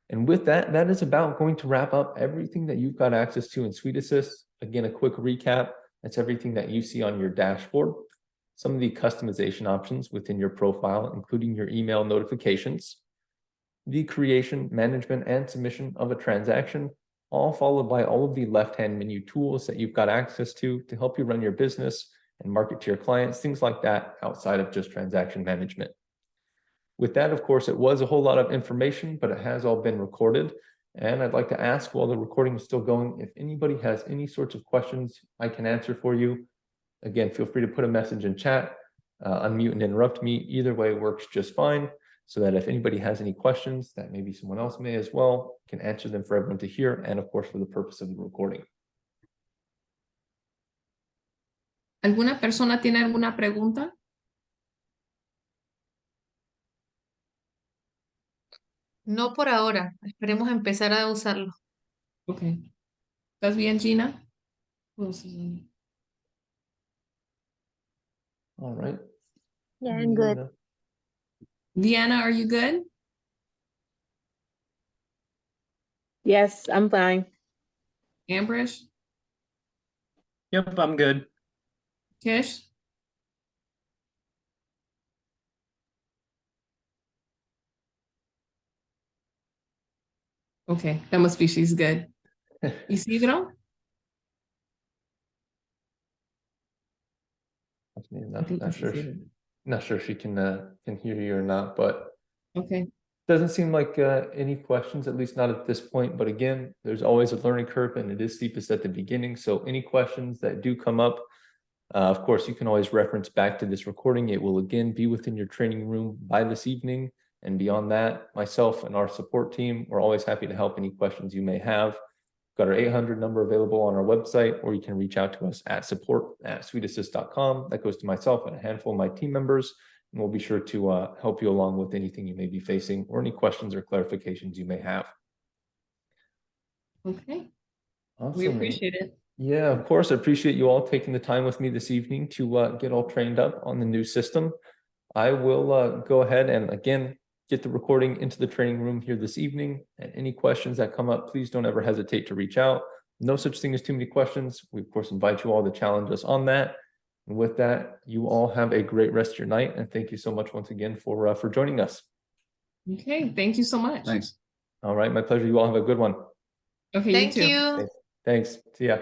And with that, that is about going to wrap up everything that you've got access to in SuiteAssist. Again, a quick recap. That's everything that you see on your dashboard. Some of the customization options within your profile, including your email notifications, the creation, management, and submission of a transaction, all followed by all of the left-hand menu tools that you've got access to help you run your business and market to your clients, things like that outside of just transaction management. With that, of course, it was a whole lot of information, but it has all been recorded. And I'd like to ask, while the recording is still going, if anybody has any sorts of questions I can answer for you. Again, feel free to put a message in chat, unmute and interrupt me. Either way works just fine, so that if anybody has any questions that maybe someone else may as well, can answer them for everyone to hear, and of course for the purpose of the recording. ¿Alguna persona tiene alguna pregunta? No por ahora. Esperemos empezar a usarlo. Ok. ¿Estás bien, Gina? All right. Yeah, I'm good. Deanna, are you good? Yes, I'm fine. Ambrish? Yep, I'm good. Tish? Okay, that must be she's good. Isidro? Not sure she can hear you or not, but Okay. doesn't seem like any questions, at least not at this point. But again, there's always a learning curve, and it is steepest at the beginning. So any questions that do come up, of course, you can always reference back to this recording. It will again be within your training room by this evening. And beyond that, myself and our support team, we're always happy to help any questions you may have. We've got our 800 number available on our website, or you can reach out to us at support@suiteassist.com. That goes to myself and a handful of my team members, and we'll be sure to help you along with anything you may be facing or any questions or clarifications you may have. Okay. Awesome. We appreciate it. Yeah, of course. I appreciate you all taking the time with me this evening to get all trained up on the new system. I will go ahead and again get the recording into the training room here this evening. And any questions that come up, please don't ever hesitate to reach out. No such thing as too many questions. We of course invite you all to challenge us on that. And with that, you all have a great rest of your night. And thank you so much once again for joining us. Okay, thank you so much. Thanks. All right, my pleasure. You all have a good one. Okay, Thank you too. you. Thanks. See ya.